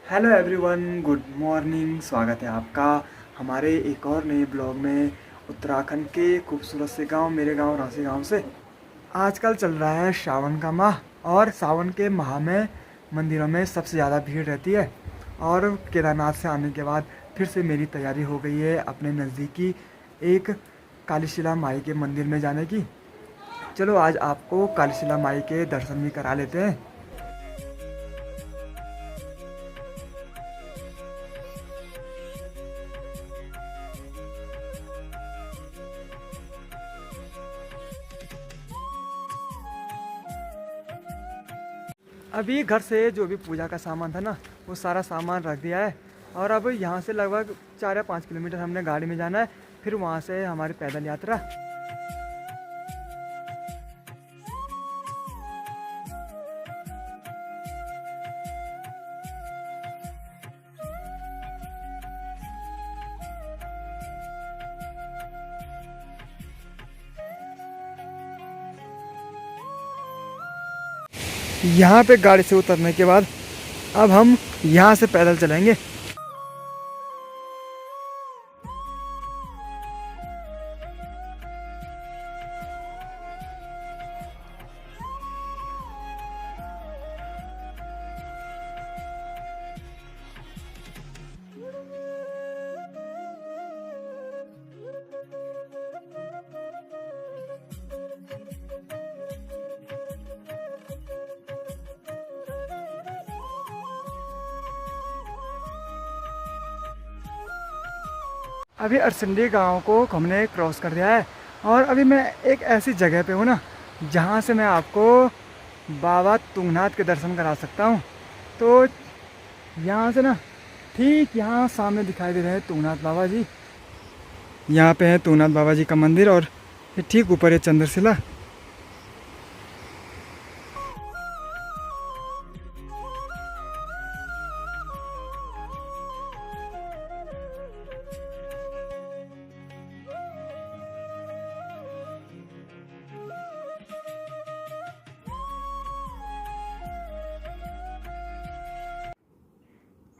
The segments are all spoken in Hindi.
Hello everyone, good morning. स्वागत है आपका हमारे एक और नए ब्लॉग में उत्तराखंड के खूबसूरत से गांव मेरे गांव रांसी गांव से। आजकल चल रहा है सावन का माह और सावन के माह में मंदिरों में सबसे ज़्यादा भीड़ रहती है। और केदारनाथ से आने के बाद फिर से मेरी तैयारी हो गई है अपने नज़दीकी एक कालीशिला माई के मंदिर में जाने की। चलो आज आपको कालीशिला माई के दर्शन भी करा लेते हैं। अभी घर से जो भी पूजा का सामान था ना, वो सारा सामान रख दिया है। और अब यहाँ से लगभग 4 या 5 किलोमीटर हमने गाड़ी में जाना है, फिर वहाँ से हमारी पैदल यात्रा। यहाँ पे गाड़ी से उतरने के बाद अब हम यहाँ से पैदल चलेंगे। अभी अरसंडी गांव को हमने क्रॉस कर दिया है और अभी मैं एक ऐसी जगह पे हूँ ना, जहाँ से मैं आपको बाबा तुंगनाथ के दर्शन करा सकता हूँ। तो यहाँ से ना ठीक यहाँ सामने दिखाई दे रहे हैं तुंगनाथ बाबा जी। यहाँ पे है तुंगनाथ बाबा जी का मंदिर और ये ठीक ऊपर है चंद्रशिला।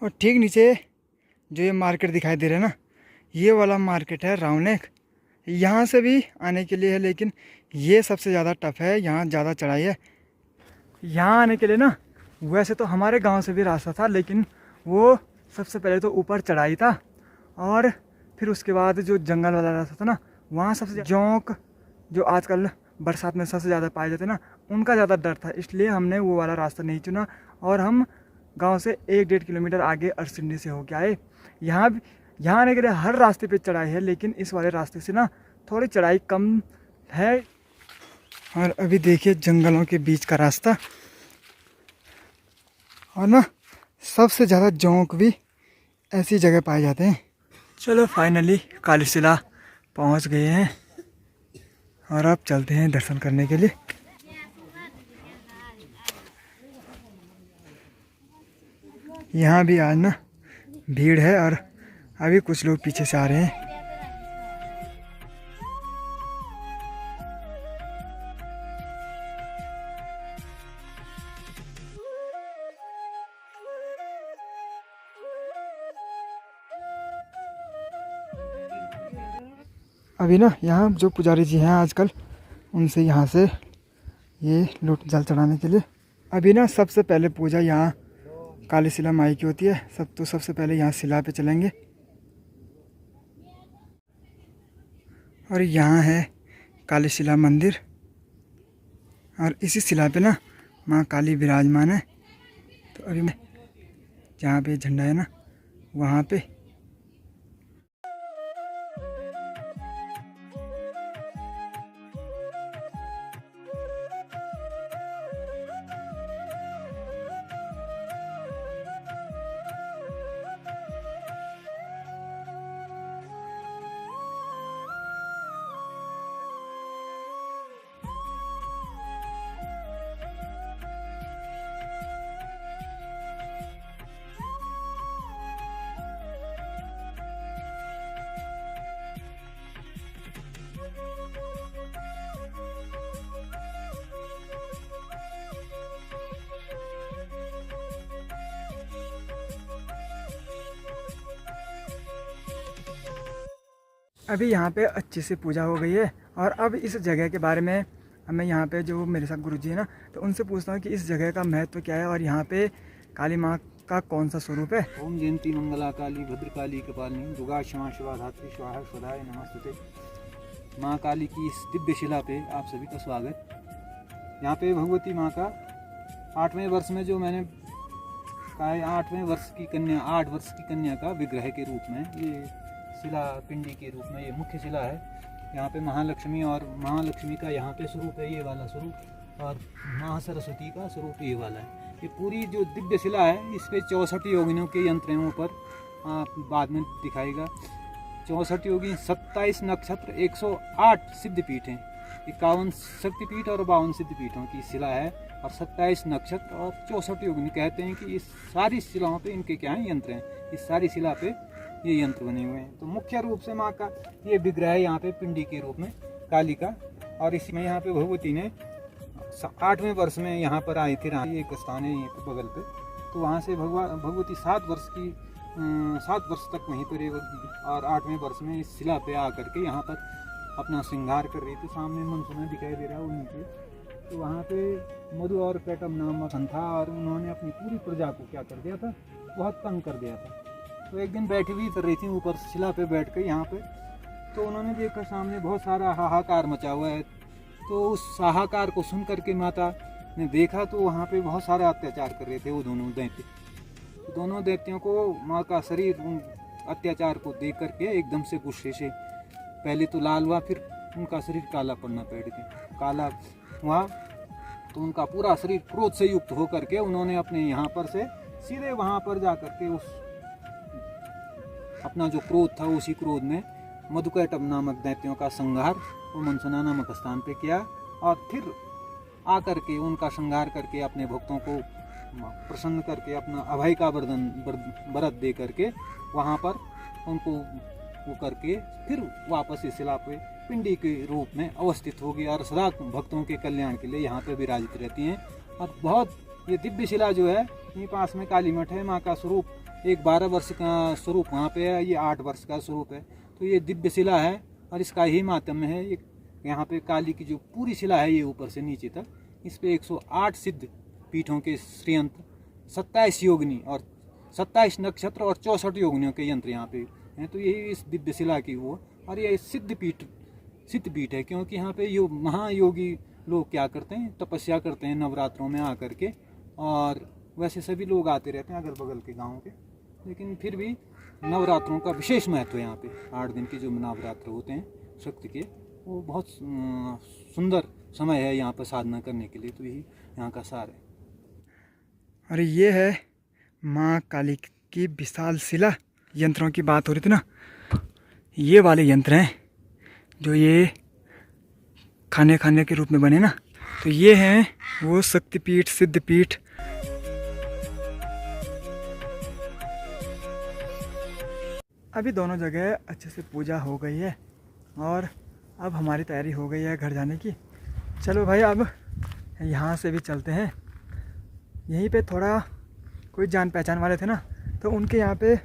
और ठीक नीचे जो ये मार्केट दिखाई दे रहा है ना, ये वाला मार्केट है रावनेक। यहाँ से भी आने के लिए है, लेकिन ये सबसे ज़्यादा टफ है, यहाँ ज़्यादा चढ़ाई है। यहाँ आने के लिए ना वैसे तो हमारे गांव से भी रास्ता था, लेकिन वो सबसे पहले तो ऊपर चढ़ाई था और फिर उसके बाद जो जंगल वाला रास्ता था ना, वहाँ सबसे जोंक जो आजकल बरसात में सबसे ज़्यादा पाए जाते हैं ना, उनका ज़्यादा डर था, इसलिए हमने वो वाला रास्ता नहीं चुना और हम गांव से 1-1.5 किलोमीटर आगे अरसिंडी से होके आए। यहाँ आने के लिए हर रास्ते पे चढ़ाई है, लेकिन इस वाले रास्ते से ना थोड़ी चढ़ाई कम है। और अभी देखिए जंगलों के बीच का रास्ता, और ना सबसे ज़्यादा जोंक भी ऐसी जगह पाए जाते हैं। चलो फाइनली कालीशिला पहुँच गए हैं और अब चलते हैं दर्शन करने के लिए। यहाँ भी आज ना भीड़ है और अभी कुछ लोग पीछे से आ रहे हैं। अभी ना यहाँ जो पुजारी जी हैं आजकल, उनसे यहाँ से ये लूट जल चढ़ाने के लिए। अभी ना सबसे पहले पूजा यहाँ कालीशिला माई की होती है। सबसे पहले यहाँ शिला पे चलेंगे और यहाँ है कालीशिला मंदिर और इसी शिला पे ना माँ काली विराजमान है। तो अभी मैं जहाँ पे झंडा है ना, वहाँ पे अभी यहाँ पे अच्छे से पूजा हो गई है और अब इस जगह के बारे में मैं यहाँ पे जो मेरे साथ गुरुजी है ना, तो उनसे पूछता हूँ कि इस जगह का महत्व क्या है और यहाँ पे काली माँ का कौन सा स्वरूप है। ओम जयंती मंगला काली भद्रकाली कपालिनी दुर्गा क्षमा शिवा धात्री स्वाहा स्वधाय नमस्तुते। माँ काली की इस दिव्य शिला पे आप सभी का स्वागत। यहाँ पे भगवती माँ का 8वें वर्ष में जो मैंने कहा है 8वें वर्ष की कन्या 8 वर्ष की कन्या का विग्रह के रूप में ये शिला पिंडी के रूप में ये मुख्य शिला है। यहाँ पे महालक्ष्मी और महालक्ष्मी का यहाँ पे स्वरूप है ये वाला स्वरूप और महासरस्वती का स्वरूप ये वाला है। ये पूरी जो दिव्य शिला है इस पे 64 योगिनियों के यंत्र हैं ऊपर, आप बाद में दिखाएगा। 64 योगी, 27 नक्षत्र, 108 सिद्धपीठ हैं, 51 शक्तिपीठ और 52 सिद्धपीठों की शिला है और 27 नक्षत्र और 64 योगिनी। कहते हैं कि इस सारी शिलाओं पे इनके क्या हैं यंत्र हैं, इस सारी शिला पे ये यंत्र बने हुए हैं। तो मुख्य रूप से माँ का ये विग्रह है यहाँ पे पिंडी के रूप में काली का। और इसमें यहाँ पे भगवती ने 8वें वर्ष में यहाँ पर आई थी, एक स्थान है ये बगल पे, तो वहाँ से भगवती 7 वर्ष तक वहीं पर और 8वें वर्ष में इस शिला पे आ करके यहाँ पर अपना श्रृंगार कर रही थी। सामने मनसुना दिखाई दे रहा है उनके, तो वहाँ पे मधु और कैटम नाम था और उन्होंने अपनी पूरी प्रजा को क्या कर दिया था, बहुत तंग कर दिया था। तो एक दिन बैठी हुई कर रही थी ऊपर शिला पे बैठ कर यहाँ पे, तो उन्होंने देखा सामने बहुत सारा हाहाकार मचा हुआ है। तो उस हाहाकार को सुन करके माता ने देखा तो वहाँ पे बहुत सारा अत्याचार कर रहे थे वो दोनों दैत्य। दोनों दैत्यों को माँ का शरीर उन अत्याचार को देख करके एकदम से गुस्से से पहले तो लाल हुआ, फिर उनका शरीर काला पड़ना बैठ गया, काला हुआ। तो उनका पूरा शरीर क्रोध से युक्त होकर के उन्होंने अपने यहाँ पर से सीधे वहाँ पर जा करके उस अपना जो क्रोध था उसी क्रोध में मधुकैटभ नामक दैत्यों का संहार वो मनसुना नामक स्थान पे किया और फिर आकर के उनका संहार करके अपने भक्तों को प्रसन्न करके अपना अभय का वरद दे करके वहाँ पर उनको वो करके फिर वापस इस शिला पे पिंडी के रूप में अवस्थित होगी और सदा भक्तों के कल्याण के लिए यहाँ पे विराजित रहती हैं। और बहुत ये दिव्य शिला जो है यहीं पास में काली मठ है। माँ का स्वरूप एक 12 वर्ष का स्वरूप वहाँ पे है, ये 8 वर्ष का स्वरूप है। तो ये दिव्य शिला है और इसका ही मातम्य है। ये यहाँ पे काली की जो पूरी शिला है ये ऊपर से नीचे तक, इस पे 108 सिद्ध पीठों के श्रीयंत्र, 27 योगिनी और 27 नक्षत्र और 64 योगिनियों के यंत्र यहाँ पे हैं। तो यही इस दिव्य शिला की वो, और ये सिद्ध पीठ है क्योंकि यहाँ पे महायोगी लोग क्या करते हैं, तपस्या करते हैं नवरात्रों में आकर के। और वैसे सभी लोग आते रहते हैं अगल बगल के गाँव के, लेकिन फिर भी नवरात्रों का विशेष महत्व है यहाँ पे। 8 दिन के जो नवरात्र होते हैं शक्ति के, वो बहुत सुंदर समय है यहाँ पर साधना करने के लिए। तो यही यहाँ का सार है। और ये है माँ काली की विशाल शिला। यंत्रों की बात हो रही थी ना, ये वाले यंत्र हैं जो ये खाने के रूप में बने ना, तो ये हैं वो शक्तिपीठ सिद्धपीठ। अभी दोनों जगह अच्छे से पूजा हो गई है और अब हमारी तैयारी हो गई है घर जाने की। चलो भाई अब यहाँ से भी चलते हैं। यहीं पे थोड़ा कोई जान पहचान वाले थे ना, तो उनके यहाँ पे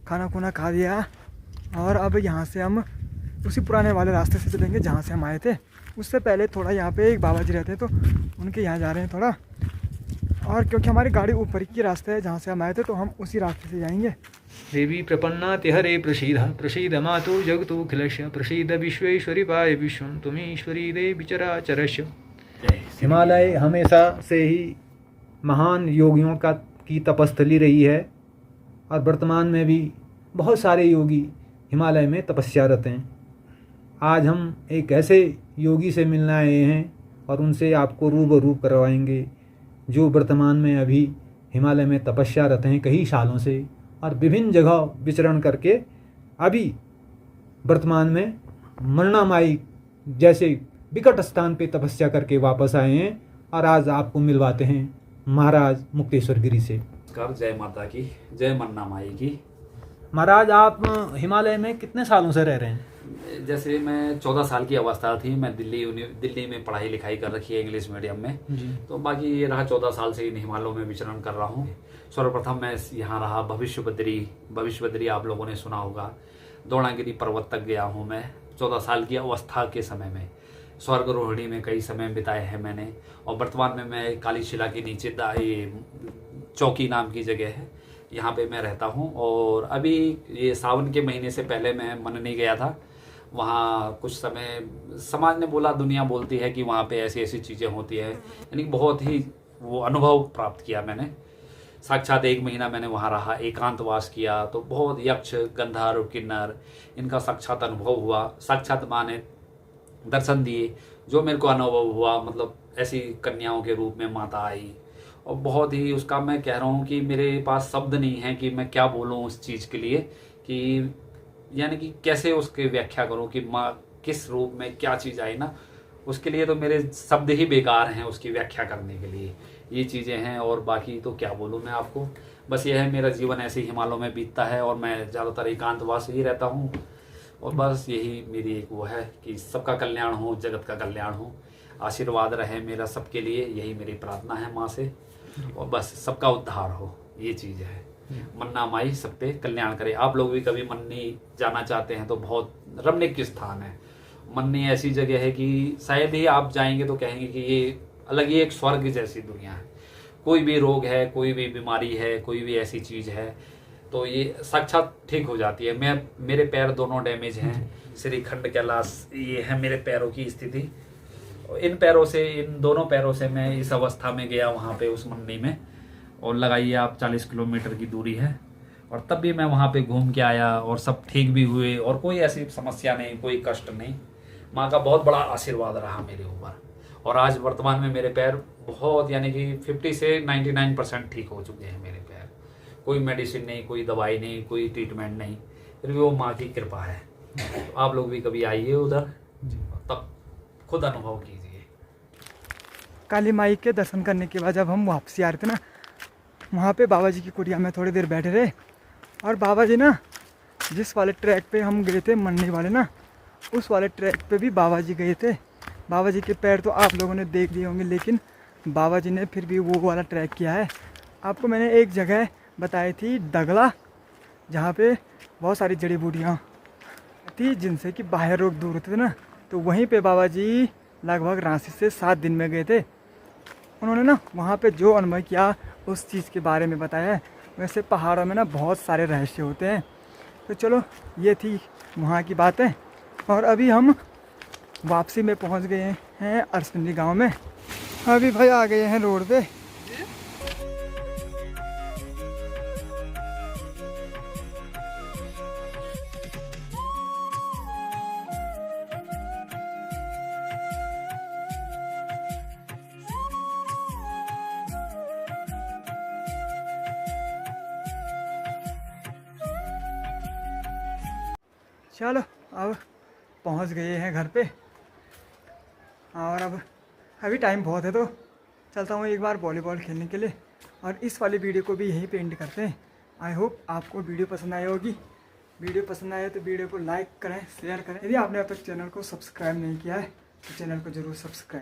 खाना खुना खा दिया और अब यहाँ से हम उसी पुराने वाले रास्ते से चलेंगे जहाँ से हम आए थे। उससे पहले थोड़ा यहाँ पे एक बाबा जी रहते हैं तो उनके यहाँ जा रहे हैं थोड़ा, और क्योंकि हमारी गाड़ी ऊपर की रास्ता है जहाँ से हम आए थे तो हम उसी रास्ते से जाएंगे। देवी प्रपन्ना तिहरे प्रसीद मातु जगतु खिलस्य प्रसीद विश्वेश्वरी पाय विश्वं तुमीश्वरी देवी चराचरस्य। हिमालय हमेशा से ही महान योगियों की तपस्थली रही है और वर्तमान में भी बहुत सारे योगी हिमालय में तपस्यारत हैं। आज हम एक ऐसे योगी से मिलने आए हैं और उनसे आपको रूबरू करवाएंगे जो वर्तमान में अभी हिमालय में तपस्यारत हैं कई सालों से, और विभिन्न जगह विचरण करके अभी वर्तमान में मरणामाई जैसे विकट स्थान पे तपस्या करके वापस आए हैं। और आज आपको मिलवाते हैं महाराज मुक्तेश्वर गिरी से। जय माता की, जय मन्ना माई की। महाराज आप हिमालय में कितने सालों से रह रहे हैं? जैसे मैं 14 साल की अवस्था थी, मैं दिल्ली में पढ़ाई लिखाई कर रखी है इंग्लिश मीडियम में जी। तो बाकी ये रहा 14 साल से इन हिमालयों में विचरण कर रहा हूँ। सर्वप्रथम मैं यहाँ रहा भविष्य बद्री आप लोगों ने सुना होगा। द्रोणागिरी पर्वत तक गया हूँ मैं 14 साल की अवस्था के समय में। स्वर्ग रोहिणी में कई समय बिताए हैं मैंने। और वर्तमान में मैं काली शिला के नीचे ये चौकी नाम की जगह है, यहाँ पे मैं रहता हूँ। और अभी ये सावन के महीने से पहले मैं मननी गया था। वहाँ कुछ समय समाज ने बोला, दुनिया बोलती है कि वहाँ पे ऐसी ऐसी चीज़ें होती है, यानी बहुत ही वो अनुभव प्राप्त किया मैंने। साक्षात 1 महीना मैंने वहाँ रहा, एकांतवास किया, तो बहुत यक्ष, गंधर्व, किन्नर, इनका साक्षात अनुभव हुआ। साक्षात माँ ने दर्शन दिए, जो मेरे को अनुभव हुआ, मतलब ऐसी कन्याओं के रूप में माता आई। और बहुत ही उसका मैं कह रहा हूँ कि मेरे पास शब्द नहीं है कि मैं क्या बोलूँ उस चीज़ के लिए, कि यानी कि कैसे उसकी व्याख्या करूँ कि माँ किस रूप में क्या चीज़ आई ना, उसके लिए तो मेरे शब्द ही बेकार हैं उसकी व्याख्या करने के लिए। ये चीज़ें हैं, और बाकी तो क्या बोलूँ मैं आपको। बस यह है, मेरा जीवन ऐसे ही हिमालयों में बीतता है और मैं ज़्यादातर एकांतवास ही रहता हूँ। और बस यही मेरी एक वो है कि सबका कल्याण हो, जगत का कल्याण हो, आशीर्वाद रहे मेरा सबके लिए, यही मेरी प्रार्थना है माँ से। और बस सबका उद्धार हो, ये चीज़ है। मन्ना माई सब पे कल्याण करे। आप लोग भी कभी मन्नी जाना चाहते हैं तो बहुत रमणीक स्थान है। मन्नी ऐसी जगह है कि शायद ही आप जाएंगे तो कहेंगे कि ये अलग ही एक स्वर्ग जैसी दुनिया है। कोई भी रोग है, कोई भी बीमारी है, कोई भी ऐसी चीज़ है तो ये साक्षात ठीक हो जाती है। मेरे पैर दोनों डैमेज हैं, श्रीखंड कैलाश ये है मेरे पैरों की स्थिति। इन पैरों से, इन दोनों पैरों से मैं इस अवस्था में गया वहाँ पे उस मन्नी में, और लगाइए आप 40 किलोमीटर की दूरी है। और तब भी मैं वहाँ पे घूम के आया और सब ठीक भी हुए और कोई ऐसी समस्या नहीं, कोई कष्ट नहीं। माँ का बहुत बड़ा आशीर्वाद रहा मेरे ऊपर। और आज वर्तमान में मेरे पैर बहुत, यानी कि 50 से 99% ठीक हो चुके हैं मेरे पैर। कोई मेडिसिन नहीं, कोई दवाई नहीं, कोई ट्रीटमेंट नहीं, फिर भी वो माँ की कृपा है। तो आप लोग भी कभी आइए उधर, तब खुद अनुभव कीजिए। काली माई के दर्शन करने के बाद जब हम वापसी आ रहे थे ना, वहाँ पे बाबा जी की कुटिया में थोड़ी देर बैठे रहे। और बाबा जी ना, जिस वाले ट्रैक पे हम गए थे मन्नी वाले ना, उस वाले ट्रैक पे भी बाबा जी गए थे। बाबा जी के पैर तो आप लोगों ने देख लिए होंगे, लेकिन बाबा जी ने फिर भी वो वाला ट्रैक किया है। आपको मैंने एक जगह बताई थी दगला, जहाँ पे बहुत सारी जड़ी बूटियाँ थी जिनसे कि बाहर रोग दूर होते थे ना, तो वहीं पे बाबा जी लगभग रांची से 7 दिन में गए थे। उन्होंने ना वहाँ पे जो अनुभव किया उस चीज़ के बारे में बताया है। वैसे पहाड़ों में ना बहुत सारे रहस्य होते हैं। तो चलो, ये थी वहाँ की बातें। और अभी हम वापसी में पहुँच गए हैं अरसंडी गांव में। अभी भाई आ गए हैं रोड पे। चलो, अब पहुंच गए हैं घर पे। और अब अभी टाइम बहुत है तो चलता हूँ एक बार वॉलीबॉल खेलने के लिए। और इस वाली वीडियो को भी यहीं पे एंड करते हैं। आई होप आपको वीडियो पसंद आई होगी। वीडियो पसंद आए तो वीडियो को लाइक करें, शेयर करें। यदि आपने अब तक चैनल को सब्सक्राइब नहीं किया है तो चैनल को ज़रूर सब्सक्राइब